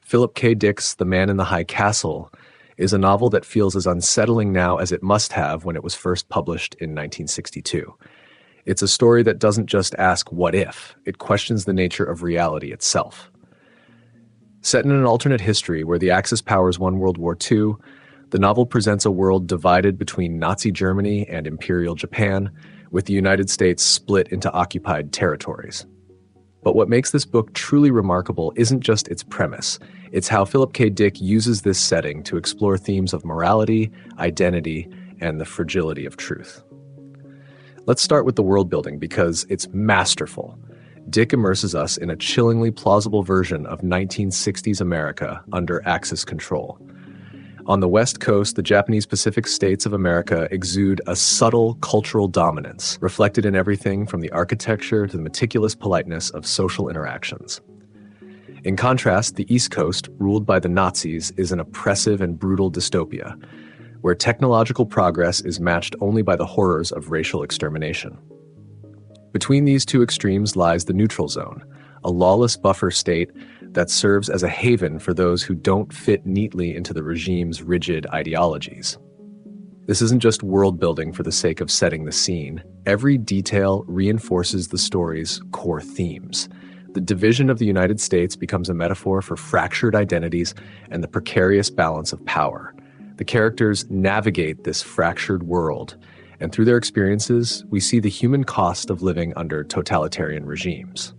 Philip K. Dick's The Man in the High Castle is a novel that feels as unsettling now as it must have when it was first published in 1962. It's a story that doesn't just ask what if, it questions the nature of reality itself. Set in an alternate history where the Axis powers won World War II, the novel presents a world divided between Nazi Germany and Imperial Japan, with the United States split into occupied territories. But what makes this book truly remarkable isn't just its premise, it's how Philip K. Dick uses this setting to explore themes of morality, identity, and the fragility of truth. Let's start with the world building because it's masterful. Dick immerses us in a chillingly plausible version of 1960s America under Axis control. On the West Coast, the Japanese Pacific states of America exude a subtle cultural dominance, reflected in everything from the architecture to the meticulous politeness of social interactions. In contrast, the East Coast, ruled by the Nazis, is an oppressive and brutal dystopia, where technological progress is matched only by the horrors of racial extermination. Between these two extremes lies the neutral zone, a lawless buffer state that serves as a haven for those who don't fit neatly into the regime's rigid ideologies. This isn't just world building for the sake of setting the scene. Every detail reinforces the story's core themes. The division of the United States becomes a metaphor for fractured identities and the precarious balance of power. The characters navigate this fractured world, and through their experiences, we see the human cost of living under totalitarian regimes.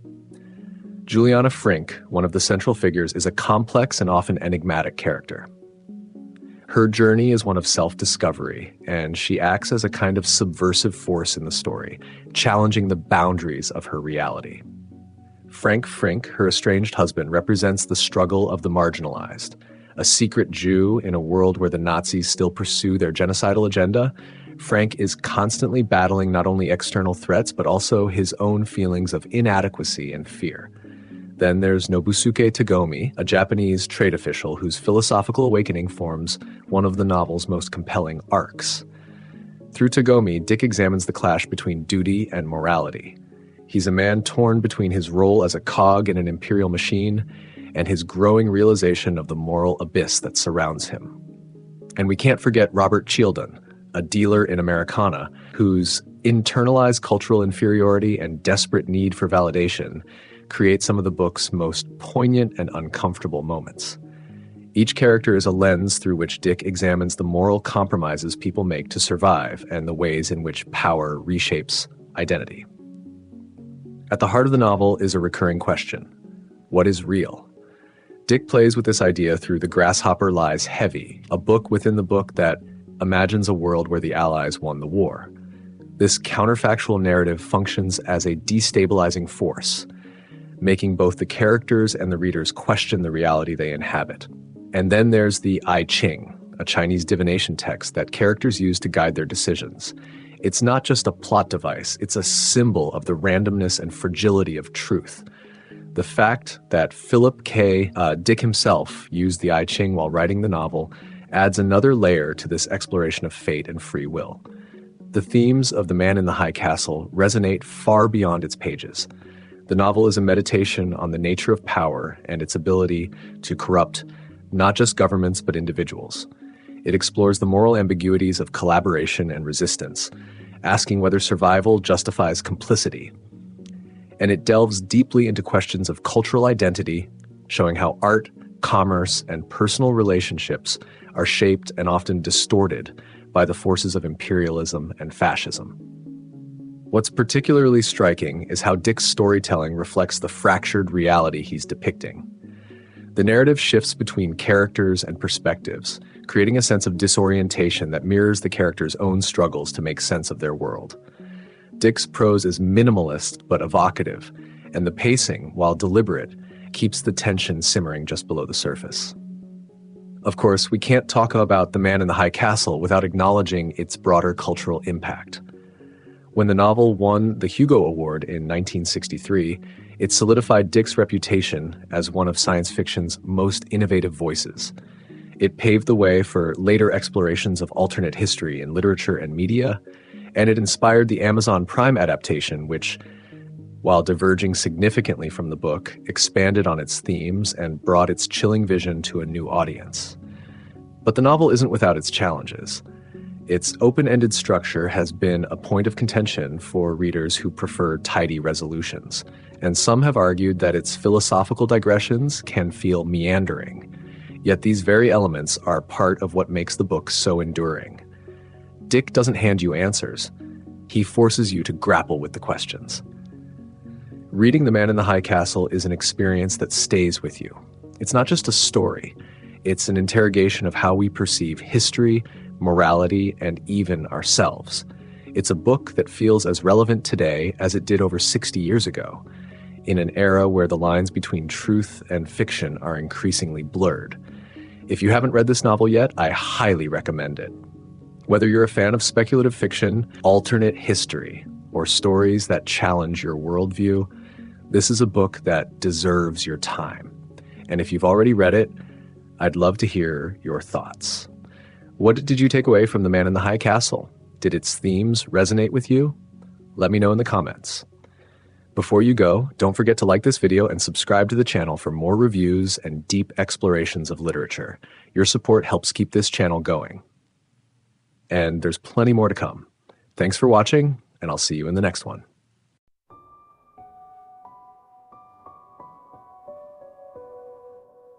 Juliana Frink, one of the central figures, is a complex and often enigmatic character. Her journey is one of self-discovery, and she acts as a kind of subversive force in the story, challenging the boundaries of her reality. Frank Frink, her estranged husband, represents the struggle of the marginalized. A secret Jew in a world where the Nazis still pursue their genocidal agenda, Frank is constantly battling not only external threats, but also his own feelings of inadequacy and fear. Then there's Nobusuke Tagomi, a Japanese trade official whose philosophical awakening forms one of the novel's most compelling arcs. Through Tagomi, Dick examines the clash between duty and morality. He's a man torn between his role as a cog in an imperial machine and his growing realization of the moral abyss that surrounds him. And we can't forget Robert Chielden, a dealer in Americana, whose internalized cultural inferiority and desperate need for validation create some of the book's most poignant and uncomfortable moments. Each character is a lens through which Dick examines the moral compromises people make to survive and the ways in which power reshapes identity. At the heart of the novel is a recurring question: what is real? Dick plays with this idea through The Grasshopper Lies Heavy, a book within the book that imagines a world where the Allies won the war. This counterfactual narrative functions as a destabilizing force, making both the characters and the readers question the reality they inhabit. And then there's the I Ching, a Chinese divination text that characters use to guide their decisions. It's not just a plot device, it's a symbol of the randomness and fragility of truth. The fact that Philip K. Dick himself used the I Ching while writing the novel adds another layer to this exploration of fate and free will. The themes of The Man in the High Castle resonate far beyond its pages. The novel is a meditation on the nature of power and its ability to corrupt not just governments but individuals. It explores the moral ambiguities of collaboration and resistance, asking whether survival justifies complicity. And it delves deeply into questions of cultural identity, showing how art, commerce, and personal relationships are shaped and often distorted by the forces of imperialism and fascism. What's particularly striking is how Dick's storytelling reflects the fractured reality he's depicting. The narrative shifts between characters and perspectives, creating a sense of disorientation that mirrors the characters' own struggles to make sense of their world. Dick's prose is minimalist but evocative, and the pacing, while deliberate, keeps the tension simmering just below the surface. Of course, we can't talk about The Man in the High Castle without acknowledging its broader cultural impact. When the novel won the Hugo Award in 1963, it solidified Dick's reputation as one of science fiction's most innovative voices. It paved the way for later explorations of alternate history in literature and media, and it inspired the Amazon Prime adaptation, which while diverging significantly from the book, expanded on its themes and brought its chilling vision to a new audience. But the novel isn't without its challenges. Its open-ended structure has been a point of contention for readers who prefer tidy resolutions, and some have argued that its philosophical digressions can feel meandering. Yet these very elements are part of what makes the book so enduring. Dick doesn't hand you answers. He forces you to grapple with the questions. Reading The Man in the High Castle is an experience that stays with you. It's not just a story. It's an interrogation of how we perceive history, morality, and even ourselves. It's a book that feels as relevant today as it did over 60 years ago, in an era where the lines between truth and fiction are increasingly blurred. If you haven't read this novel yet, I highly recommend it. Whether you're a fan of speculative fiction, alternate history, or stories that challenge your worldview, this is a book that deserves your time. And if you've already read it, I'd love to hear your thoughts. What did you take away from The Man in the High Castle? Did its themes resonate with you? Let me know in the comments. Before you go, don't forget to like this video and subscribe to the channel for more reviews and deep explorations of literature. Your support helps keep this channel going. And there's plenty more to come. Thanks for watching, and I'll see you in the next one.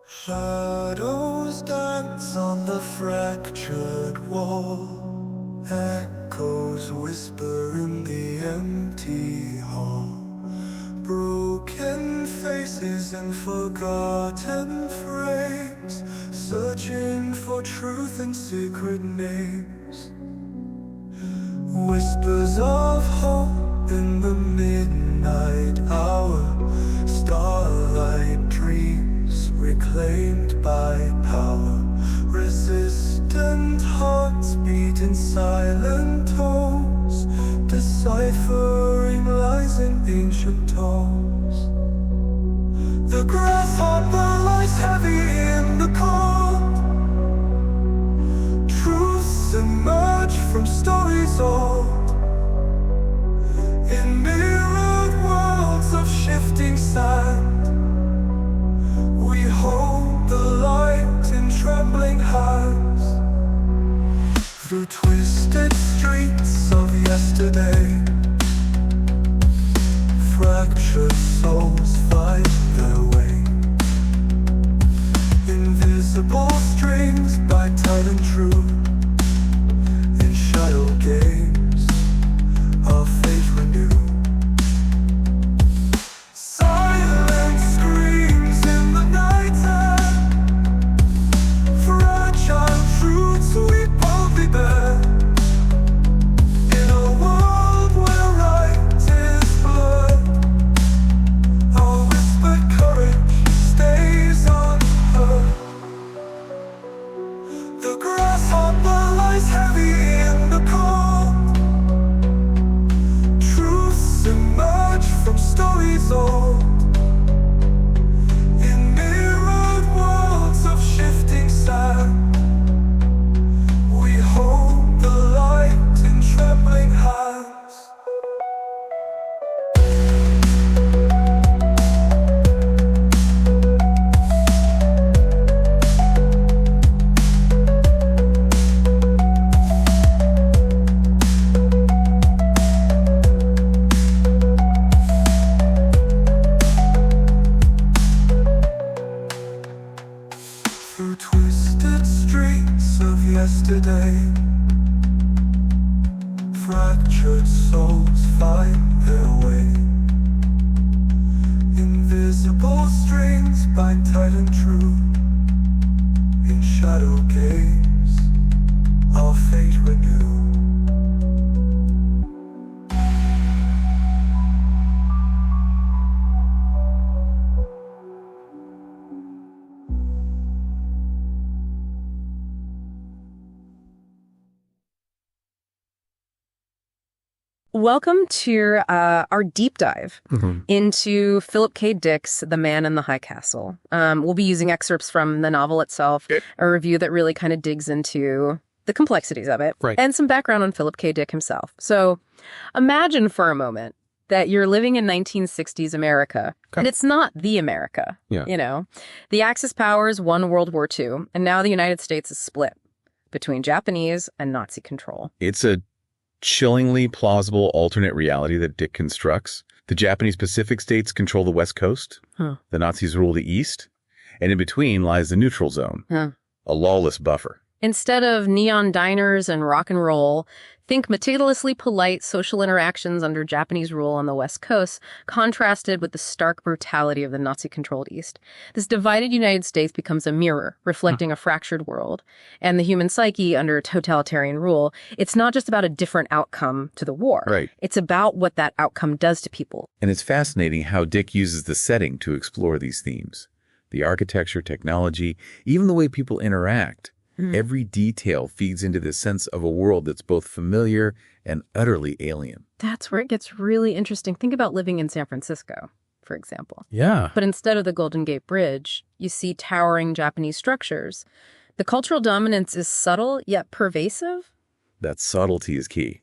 Shadows dance on the fractured wall. Echoes whisper in the empty hall. Broken faces and forgotten frames, searching for truth in secret names. Whispers of hope in the midnight hour. Starlight dreams reclaimed by power. Resistant hearts beat in silent tones, deciphering lies in ancient tomes. The grasshopper lies heavy in the cold. Truths emerge from stories old. In mirrored worlds of shifting sand, we hold the light in trembling hands. Through twisted streets of yesterday, fractured souls find their way. Invisible strings by tide and true. In shadow games, our fate renew. Silence screams in the night air. Fragile truths we boldly bear. In a world where right is blurred, our whispered courage stays unheard. The grasshopper lies heavy in the cold. Truths emerge from stories old. In mirrored worlds of shifting sand, we hold the light in trembling hands. Through twisted streets of yesterday, fractured souls find their way. Invisible strings bind tight and true. In shadow games, our fate renew. Welcome to our deep dive into Philip K. Dick's The Man in the High Castle. We'll be using excerpts from the novel itself, a review that really kind of digs into the complexities of it, and some background on Philip K. Dick himself. So imagine for a moment that you're living in 1960s America, and it's not the America, you know. The Axis powers won World War II, and now the United States is split between Japanese and Nazi control. It's a chillingly plausible alternate reality that Dick constructs. The Japanese Pacific states control the West Coast. The Nazis rule the East. And in between lies the neutral zone, a lawless buffer. Instead of neon diners and rock and roll, think meticulously polite social interactions under Japanese rule on the West Coast, contrasted with the stark brutality of the Nazi-controlled East. This divided United States becomes a mirror, reflecting a fractured world. And the human psyche under totalitarian rule, it's not just about a different outcome to the war. Right. It's about what that outcome does to people. And it's fascinating how Dick uses the setting to explore these themes. The architecture, technology, even the way people interact. Every detail feeds into this sense of a world that's both familiar and utterly alien. That's where it gets really interesting. Think about living in San Francisco, for example. Yeah. But instead of the Golden Gate Bridge, you see towering Japanese structures. The cultural dominance is subtle yet pervasive. That subtlety is key.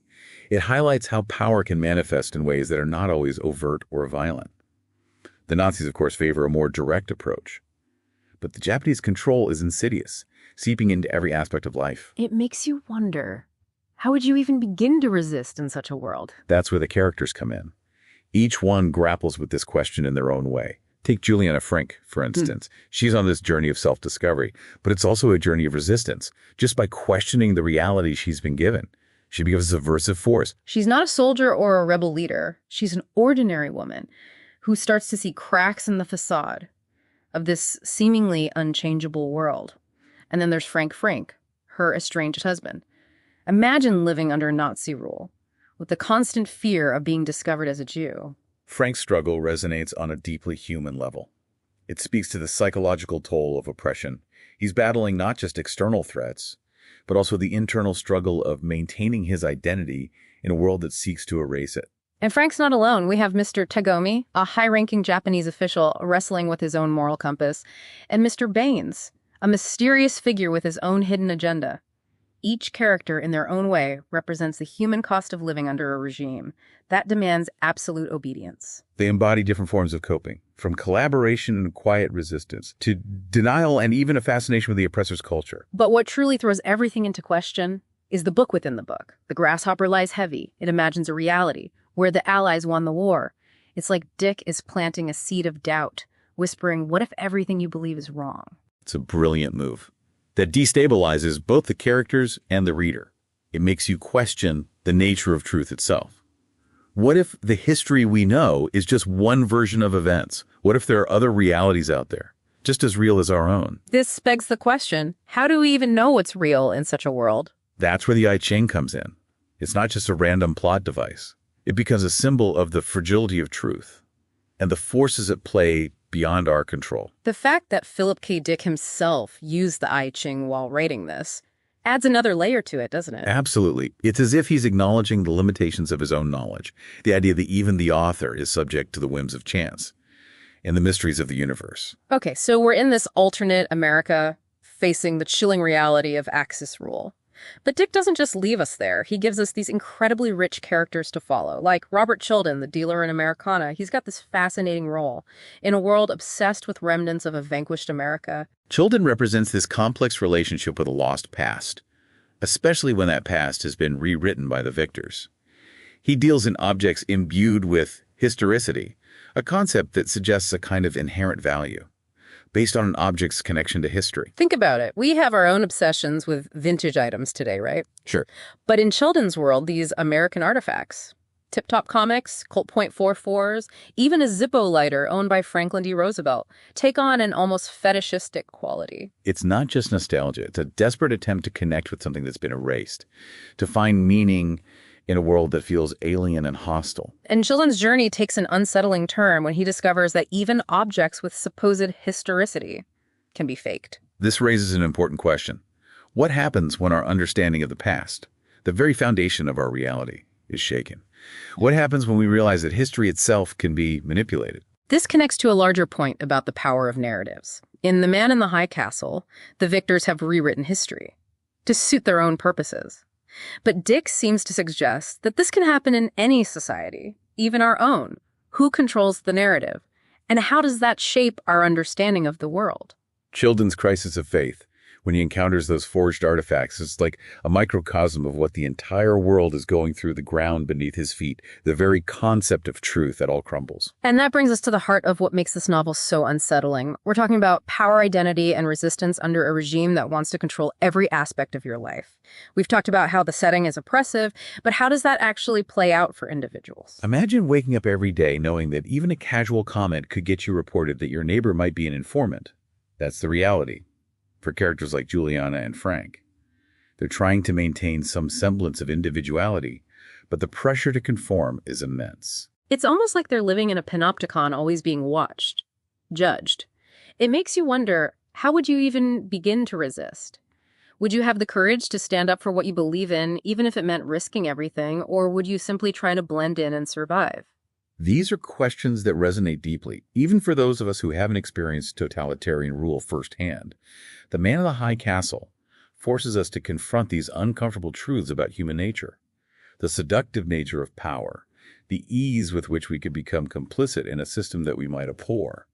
It highlights how power can manifest in ways that are not always overt or violent. The Nazis, of course, favor a more direct approach. But the Japanese control is insidious, seeping into every aspect of life. It makes you wonder, how would you even begin to resist in such a world? That's where the characters come in. Each one grapples with this question in their own way. Take Juliana Frink, for instance. She's on this journey of self-discovery, but it's also a journey of resistance. Just by questioning the reality she's been given, she becomes a subversive force. She's not a soldier or a rebel leader. She's an ordinary woman who starts to see cracks in the facade of this seemingly unchangeable world. And then there's Frank Frink, her estranged husband. Imagine living under Nazi rule, with the constant fear of being discovered as a Jew. Frank's struggle resonates on a deeply human level. It speaks to the psychological toll of oppression. He's battling not just external threats, but also the internal struggle of maintaining his identity in a world that seeks to erase it. And Frank's not alone. We have Mr. Tagomi, a high-ranking Japanese official wrestling with his own moral compass, and Mr. Baines, a mysterious figure with his own hidden agenda. Each character, in their own way, represents the human cost of living under a regime that demands absolute obedience. They embody different forms of coping, from collaboration and quiet resistance to denial and even a fascination with the oppressor's culture. But what truly throws everything into question is the book within the book. The grasshopper lies heavy. It imagines a reality where the Allies won the war. It's like Dick is planting a seed of doubt, whispering, what if everything you believe is wrong? It's a brilliant move that destabilizes both the characters and the reader. It makes you question the nature of truth itself. What if the history we know is just one version of events? What if there are other realities out there, just as real as our own? This begs the question, how do we even know what's real in such a world? That's where the I Ching comes in. It's not just a random plot device. It becomes a symbol of the fragility of truth and the forces at play beyond our control. The fact that Philip K. Dick himself used the I Ching while writing this adds another layer to it, doesn't it? Absolutely. It's as if he's acknowledging the limitations of his own knowledge, the idea that even the author is subject to the whims of chance and the mysteries of the universe. Okay, so we're in this alternate America facing the chilling reality of Axis rule. But Dick doesn't just leave us there. He gives us these incredibly rich characters to follow, like Robert Childen, the dealer in Americana. He's got this fascinating role in a world obsessed with remnants of a vanquished America. Childen represents this complex relationship with a lost past, especially when that past has been rewritten by the victors. He deals in objects imbued with historicity, a concept that suggests a kind of inherent value, based on an object's connection to history. Think about it. We have our own obsessions with vintage items today, right? Sure. But in Childen's world, these American artifacts, Tip-Top Comics, Colt .44s, even a Zippo lighter owned by Franklin D. Roosevelt, take on an almost fetishistic quality. It's not just nostalgia. It's a desperate attempt to connect with something that's been erased, to find meaning in a world that feels alien and hostile. And Childen's journey takes an unsettling turn when he discovers that even objects with supposed historicity can be faked. This raises an important question. What happens when our understanding of the past, the very foundation of our reality, is shaken? What happens when we realize that history itself can be manipulated? This connects to a larger point about the power of narratives. In The Man in the High Castle, the victors have rewritten history to suit their own purposes. But Dick seems to suggest that this can happen in any society, even our own? Who controls the narrative? And how does that shape our understanding of the world? Childen's crisis of faith, when he encounters those forged artifacts, is like a microcosm of what the entire world is going through the ground beneath his feet, the very concept of truth that all crumbles. And that brings us to the heart of what makes this novel so unsettling. We're talking about power identity and resistance under a regime that wants to control every aspect of your life. We've talked about how the setting is oppressive, but how does that actually play out for individuals? Imagine waking up every day knowing that even a casual comment could get you reported that your neighbor might be an informant. That's the reality for characters like Juliana and Frank. They're trying to maintain some semblance of individuality, but the pressure to conform is immense. It's almost like they're living in a panopticon, always being watched, judged. It makes you wonder, how would you even begin to resist? Would you have the courage to stand up for what you believe in, even if it meant risking everything, or would you simply try to blend in and survive? These are questions that resonate deeply, even for those of us who haven't experienced totalitarian rule firsthand. The Man in the High Castle forces us to confront these uncomfortable truths about human nature, the seductive nature of power, the ease with which we could become complicit in a system that we might abhor.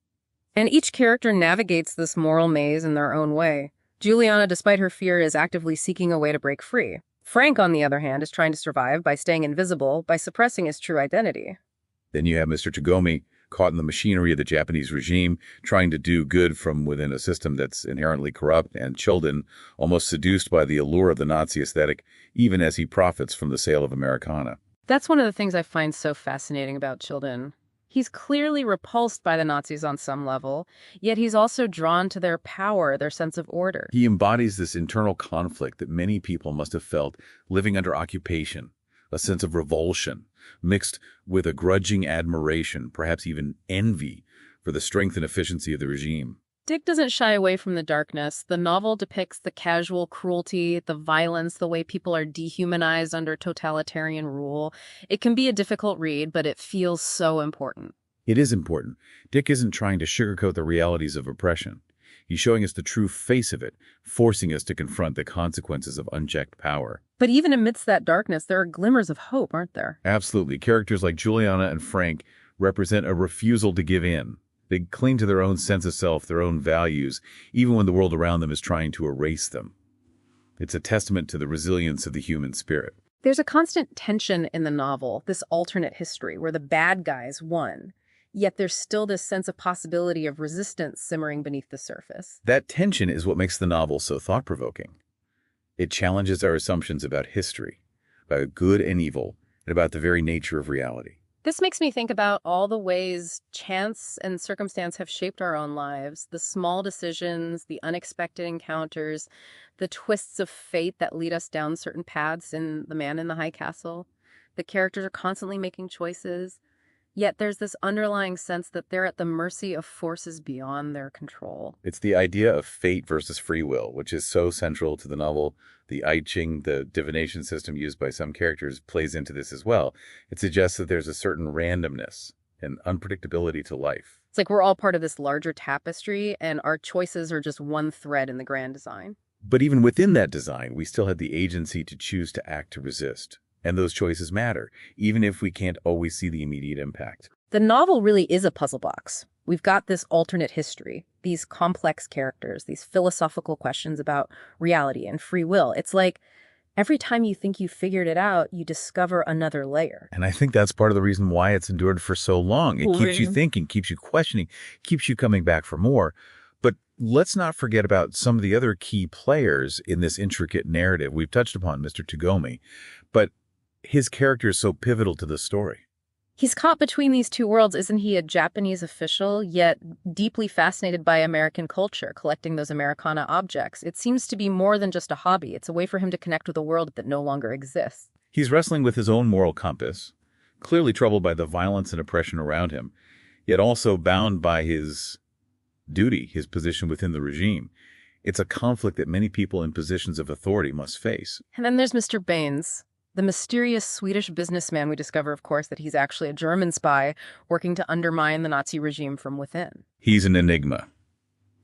And each character navigates this moral maze in their own way. Juliana, despite her fear, is actively seeking a way to break free. Frank, on the other hand, is trying to survive by staying invisible, by suppressing his true identity. Then you have Mr. Tagomi, caught in the machinery of the Japanese regime, trying to do good from within a system that's inherently corrupt, and Childen, almost seduced by the allure of the Nazi aesthetic, even as he profits from the sale of Americana. That's one of the things I find so fascinating about Childen. He's clearly repulsed by the Nazis on some level, yet he's also drawn to their power, their sense of order. He embodies this internal conflict that many people must have felt living under occupation, a sense of revulsion, mixed with a grudging admiration, perhaps even envy, for the strength and efficiency of the regime. Dick doesn't shy away from the darkness. The novel depicts the casual cruelty, the violence, the way people are dehumanized under totalitarian rule. It can be a difficult read, but it feels so important. It is important. Dick isn't trying to sugarcoat the realities of oppression. He's showing us the true face of it, forcing us to confront the consequences of unchecked power. But even amidst that darkness, there are glimmers of hope, aren't there? Absolutely. Characters like Juliana and Frank represent a refusal to give in. They cling to their own sense of self, their own values, even when the world around them is trying to erase them. It's a testament to the resilience of the human spirit. There's a constant tension in the novel, this alternate history where the bad guys won. Yet there's still this sense of possibility of resistance simmering beneath the surface. That tension is what makes the novel so thought-provoking. It challenges our assumptions about history, about good and evil, and about the very nature of reality. This makes me think about all the ways chance and circumstance have shaped our own lives, the small decisions, the unexpected encounters, the twists of fate that lead us down certain paths in The Man in the High Castle. The characters are constantly making choices. Yet there's this underlying sense that they're at the mercy of forces beyond their control. It's the idea of fate versus free will, which is so central to the novel. The I Ching, the divination system used by some characters, plays into this as well. It suggests that there's a certain randomness and unpredictability to life. It's like we're all part of this larger tapestry, and our choices are just one thread in the grand design. But even within that design, we still have the agency to choose to act to resist. And those choices matter, even if we can't always see the immediate impact. The novel really is a puzzle box. We've got this alternate history, these complex characters, these philosophical questions about reality and free will. It's like every time you think you figured it out, you discover another layer. And I think that's part of the reason why it's endured for so long. It keeps you thinking, keeps you questioning, keeps you coming back for more. But let's not forget about some of the other key players in this intricate narrative. We've touched upon Mr. Tagomi, but his character is so pivotal to the story. He's caught between these two worlds. Isn't he a Japanese official, yet deeply fascinated by American culture, collecting those Americana objects? It seems to be more than just a hobby. It's a way for him to connect with a world that no longer exists. He's wrestling with his own moral compass, clearly troubled by the violence and oppression around him, yet also bound by his duty, his position within the regime. It's a conflict that many people in positions of authority must face. And then there's Mr. Baines, the mysterious Swedish businessman. We discover, of course, that he's actually a German spy working to undermine the Nazi regime from within. He's an enigma.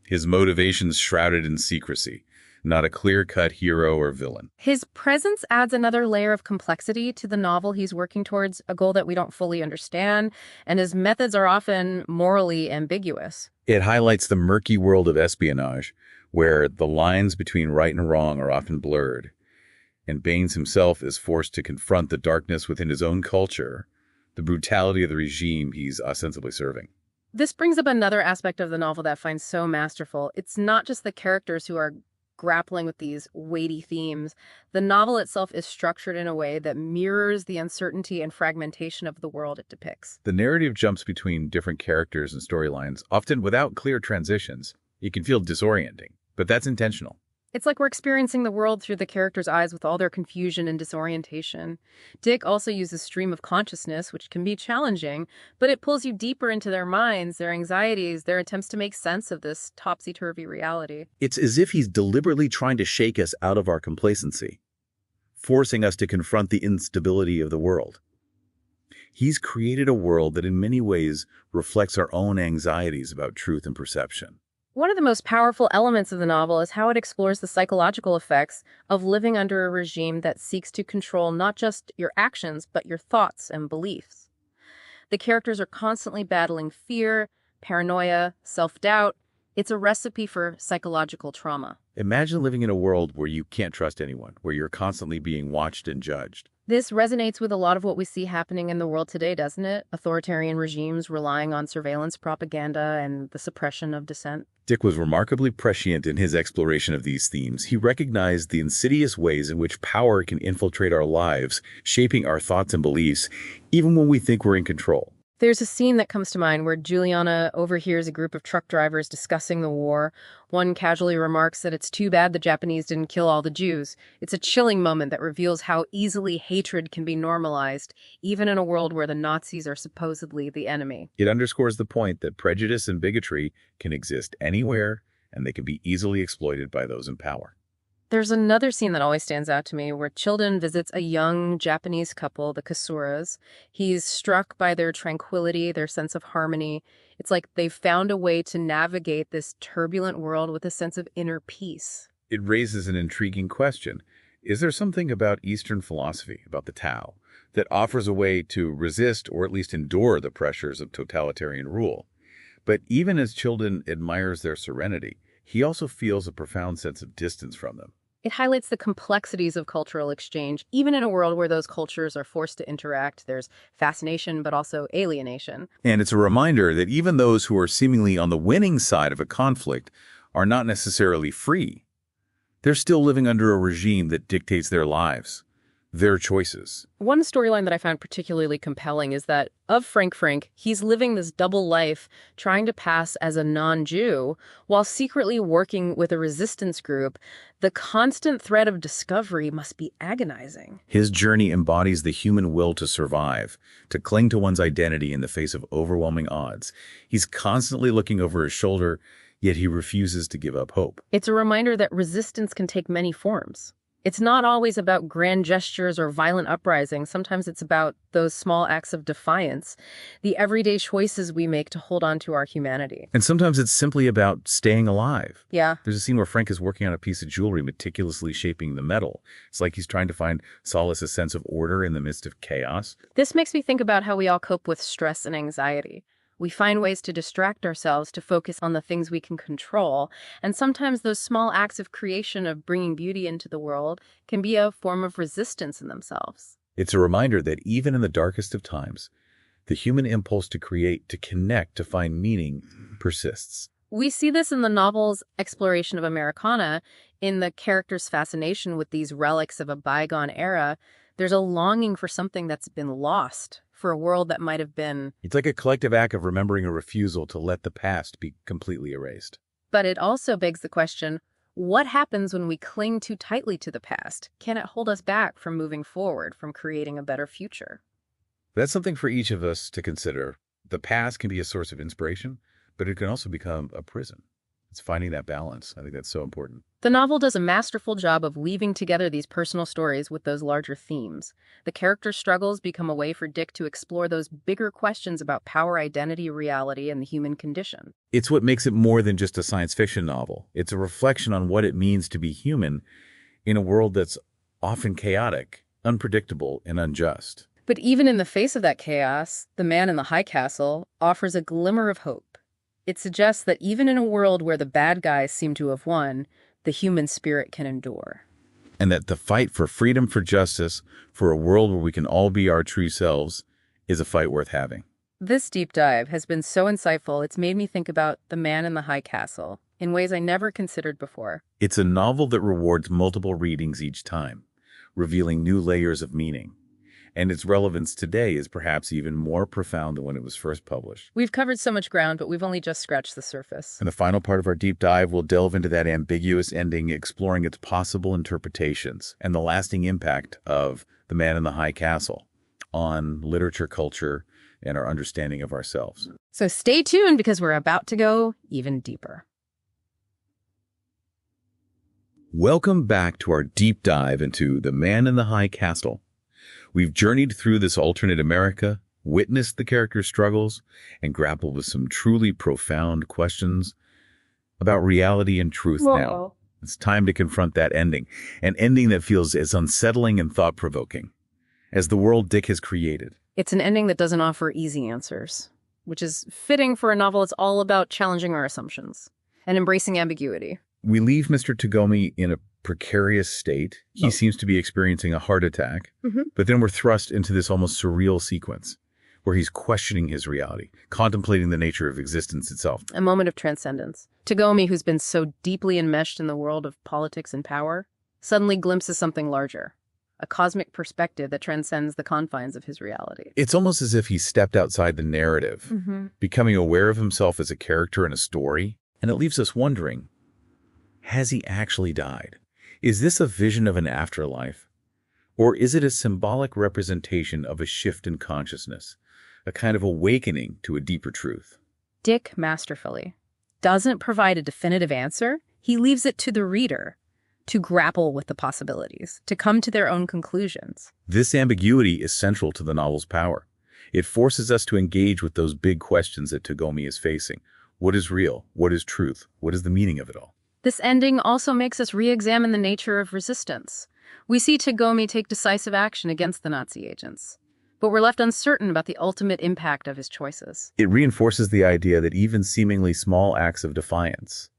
His motivations shrouded in secrecy. not a clear-cut hero or villain. His presence adds another layer of complexity to the novel he's working towards, a goal that we don't fully understand, and his methods are often morally ambiguous. It highlights the murky world of espionage, where the lines between right and wrong are often blurred, and Baines himself is forced to confront the darkness within his own culture, the brutality of the regime he's ostensibly serving. This brings up another aspect of the novel that I find so masterful. It's not just the characters who are grappling with these weighty themes. The novel itself is structured in a way that mirrors the uncertainty and fragmentation of the world it depicts. The narrative jumps between different characters and storylines, often without clear transitions. It can feel disorienting, but that's intentional. It's like we're experiencing the world through the characters' eyes with all their confusion and disorientation. Dick also uses stream of consciousness, which can be challenging, but it pulls you deeper into their minds, their anxieties, their attempts to make sense of this topsy-turvy reality. It's as if he's deliberately trying to shake us out of our complacency, forcing us to confront the instability of the world. He's created a world that in many ways reflects our own anxieties about truth and perception. One of the most powerful elements of the novel is how it explores the psychological effects of living under a regime that seeks to control not just your actions, but your thoughts and beliefs. The characters are constantly battling fear, paranoia, self-doubt. It's a recipe for psychological trauma. Imagine living in a world where you can't trust anyone, where you're constantly being watched and judged. This resonates with a lot of what we see happening in the world today, doesn't it? Authoritarian regimes relying on surveillance propaganda and the suppression of dissent. Dick was remarkably prescient in his exploration of these themes. He recognized the insidious ways in which power can infiltrate our lives, shaping our thoughts and beliefs, even when we think we're in control. There's a scene that comes to mind where Juliana overhears a group of truck drivers discussing the war. One casually remarks that it's too bad the Japanese didn't kill all the Jews. It's a chilling moment that reveals how easily hatred can be normalized, even in a world where the Nazis are supposedly the enemy. It underscores the point that prejudice and bigotry can exist anywhere, and they can be easily exploited by those in power. There's another scene that always stands out to me where Childen visits a young Japanese couple, the Kasuras. He's struck by their tranquility, their sense of harmony. It's like they've found a way to navigate this turbulent world with a sense of inner peace. It raises an intriguing question. Is there something about Eastern philosophy, about the Tao, that offers a way to resist or at least endure the pressures of totalitarian rule? But even as Childen admires their serenity, he also feels a profound sense of distance from them. It highlights the complexities of cultural exchange. Even in a world where those cultures are forced to interact, there's fascination, but also alienation. And it's a reminder that even those who are seemingly on the winning side of a conflict are not necessarily free. They're still living under a regime that dictates their lives, their choices. One storyline that I found particularly compelling is that of Frank, he's living this double life, trying to pass as a non-Jew while secretly working with a resistance group. The constant threat of discovery must be agonizing. His journey embodies the human will to survive, to cling to one's identity in the face of overwhelming odds. He's constantly looking over his shoulder, yet he refuses to give up hope. It's a reminder that resistance can take many forms. It's not always about grand gestures or violent uprisings. Sometimes it's about those small acts of defiance, the everyday choices we make to hold on to our humanity. And sometimes it's simply about staying alive. Yeah. There's a scene where Frank is working on a piece of jewelry, meticulously shaping the metal. It's like he's trying to find solace, a sense of order in the midst of chaos. This makes me think about how we all cope with stress and anxiety. We find ways to distract ourselves, to focus on the things we can control. And sometimes those small acts of creation, of bringing beauty into the world, can be a form of resistance in themselves. It's a reminder that even in the darkest of times, the human impulse to create, to connect, to find meaning persists. We see this in the novel's exploration of Americana, in the character's fascination with these relics of a bygone era. There's a longing for something that's been lost, for a world that might have been. It's like a collective act of remembering a refusal to let the past be completely erased. But it also begs the question, what happens when we cling too tightly to the past? Can it hold us back from moving forward, from creating a better future? That's something for each of us to consider. The past can be a source of inspiration, but it can also become a prison. It's finding that balance. I think that's so important. The novel does a masterful job of weaving together these personal stories with those larger themes. The character struggles become a way for Dick to explore those bigger questions about power, identity, reality, and the human condition. It's what makes it more than just a science fiction novel. It's a reflection on what it means to be human in a world that's often chaotic, unpredictable, and unjust. But even in the face of that chaos, The Man in the High Castle offers a glimmer of hope. It suggests that even in a world where the bad guys seem to have won, the human spirit can endure. And that the fight for freedom, for justice, for a world where we can all be our true selves is a fight worth having. This deep dive has been so insightful, it's made me think about The Man in the High Castle in ways I never considered before. It's a novel that rewards multiple readings each time, revealing new layers of meaning. And its relevance today is perhaps even more profound than when it was first published. We've covered so much ground, but we've only just scratched the surface. In the final part of our deep dive, we'll delve into that ambiguous ending, exploring its possible interpretations and the lasting impact of The Man in the High Castle on literature, culture, and our understanding of ourselves. So stay tuned because we're about to go even deeper. Welcome back to our deep dive into The Man in the High Castle. We've journeyed through this alternate America, witnessed the characters' struggles, and grappled with some truly profound questions about reality and truth. Now, it's time to confront that ending, an ending that feels as unsettling and thought-provoking as the world Dick has created. It's an ending that doesn't offer easy answers, which is fitting for a novel that's all about challenging our assumptions and embracing ambiguity. We leave Mr. Tagomi in a precarious state. He seems to be experiencing a heart attack, but then we're thrust into this almost surreal sequence where he's questioning his reality, contemplating the nature of existence itself. A moment of transcendence. Tagomi, who's been so deeply enmeshed in the world of politics and power, suddenly glimpses something larger, a cosmic perspective that transcends the confines of his reality. It's almost as if he stepped outside the narrative, becoming aware of himself as a character in a story, and it leaves us wondering, has he actually died? Is this a vision of an afterlife? Or is it a symbolic representation of a shift in consciousness, a kind of awakening to a deeper truth? Dick masterfully doesn't provide a definitive answer. He leaves it to the reader to grapple with the possibilities, to come to their own conclusions. This ambiguity is central to the novel's power. It forces us to engage with those big questions that Tagomi is facing. What is real? What is truth? What is the meaning of it all? This ending also makes us re-examine the nature of resistance. We see Tagomi take decisive action against the Nazi agents, but we're left uncertain about the ultimate impact of his choices. It reinforces the idea that even seemingly small acts of defiance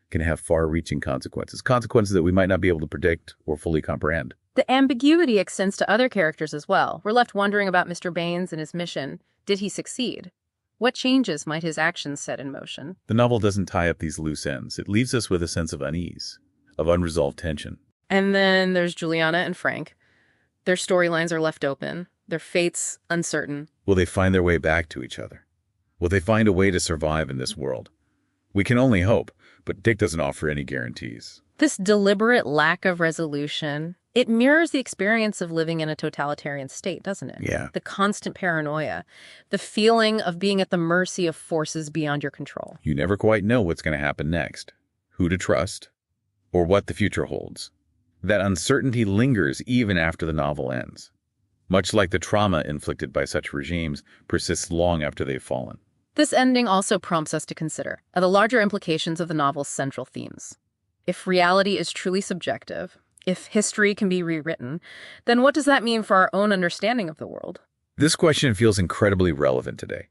can have far-reaching consequences, consequences that we might not be able to predict or fully comprehend. The ambiguity extends to other characters as well. We're left wondering about Mr. Baines and his mission. Did he succeed? What changes might his actions set in motion? The novel doesn't tie up these loose ends. It leaves us with a sense of unease, of unresolved tension. And then there's Juliana and Frank. Their storylines are left open, their fates uncertain. Will they find their way back to each other? Will they find a way to survive in this world? We can only hope, but Dick doesn't offer any guarantees. This deliberate lack of resolution, it mirrors the experience of living in a totalitarian state, doesn't it? Yeah. The constant paranoia, the feeling of being at the mercy of forces beyond your control. You never quite know what's going to happen next, who to trust, or what the future holds. That uncertainty lingers even after the novel ends. Much like the trauma inflicted by such regimes persists long after they've fallen. This ending also prompts us to consider the larger implications of the novel's central themes. If reality is truly subjective, if history can be rewritten, then what does that mean for our own understanding of the world? This question feels incredibly relevant today.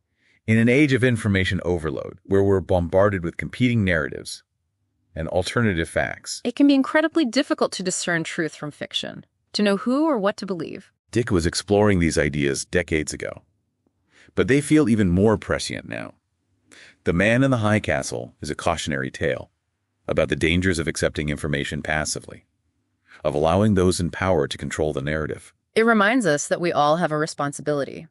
In an age of information overload, where we're bombarded with competing narratives and alternative facts, It can be incredibly difficult to discern truth from fiction, to know who or what to believe. Dick was exploring these ideas decades ago, but they feel even more prescient now. The Man in the High Castle is a cautionary tale about the dangers of accepting information passively, of allowing those in power to control the narrative. It reminds us that we all have a responsibility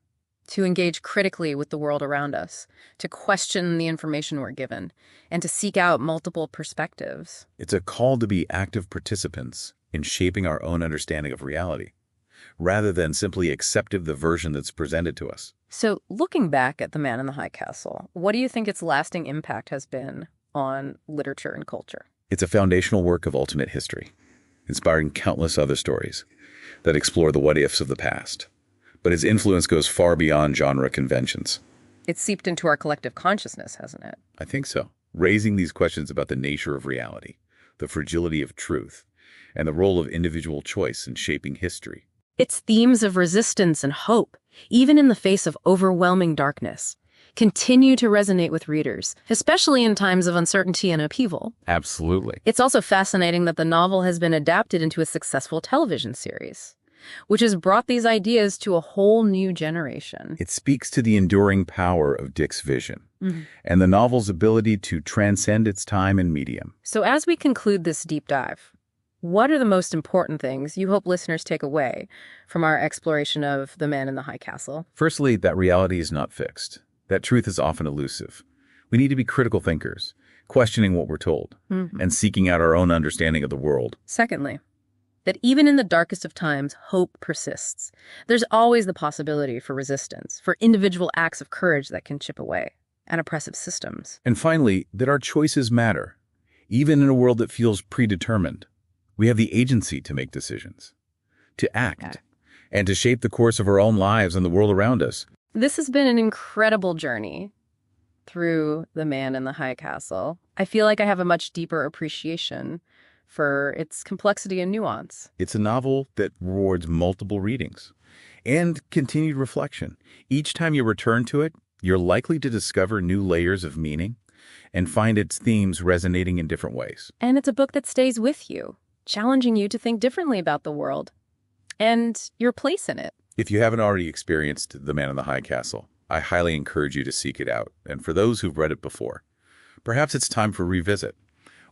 to engage critically with the world around us, to question the information we're given, and to seek out multiple perspectives. It's a call to be active participants in shaping our own understanding of reality, rather than simply accepting the version that's presented to us. So, looking back at The Man in the High Castle, what do you think its lasting impact has been on literature and culture. It's a foundational work of alternate history, inspiring countless other stories that explore the what-ifs of the past. But his influence goes far beyond genre conventions. It's seeped into our collective consciousness, hasn't it? I think so. Raising these questions about the nature of reality, the fragility of truth, and the role of individual choice in shaping history. Its themes of resistance and hope, even in the face of overwhelming darkness, continue to resonate with readers, especially in times of uncertainty and upheaval. Absolutely. It's also fascinating that the novel has been adapted into a successful television series, which has brought these ideas to a whole new generation. It speaks to the enduring power of Dick's vision and the novel's ability to transcend its time and medium. So as we conclude this deep dive, what are the most important things you hope listeners take away from our exploration of The Man in the High Castle? Firstly, that reality is not fixed. That truth is often elusive. We need to be critical thinkers, questioning what we're told, and seeking out our own understanding of the world. Secondly, that even in the darkest of times, hope persists. There's always the possibility for resistance, for individual acts of courage that can chip away at oppressive systems. And finally, that our choices matter. Even in a world that feels predetermined, we have the agency to make decisions, to act, and to shape the course of our own lives and the world around us. This has been an incredible journey through The Man in the High Castle. I feel like I have a much deeper appreciation for its complexity and nuance. It's a novel that rewards multiple readings and continued reflection. Each time you return to it, you're likely to discover new layers of meaning and find its themes resonating in different ways. And it's a book that stays with you, challenging you to think differently about the world and your place in it. If you haven't already experienced The Man in the High Castle, I highly encourage you to seek it out. And for those who've read it before, perhaps it's time for a revisit,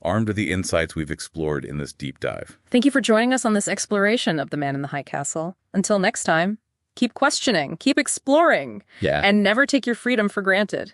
armed with the insights we've explored in this deep dive. Thank you for joining us on this exploration of The Man in the High Castle. Until next time, keep questioning, keep exploring, and never take your freedom for granted.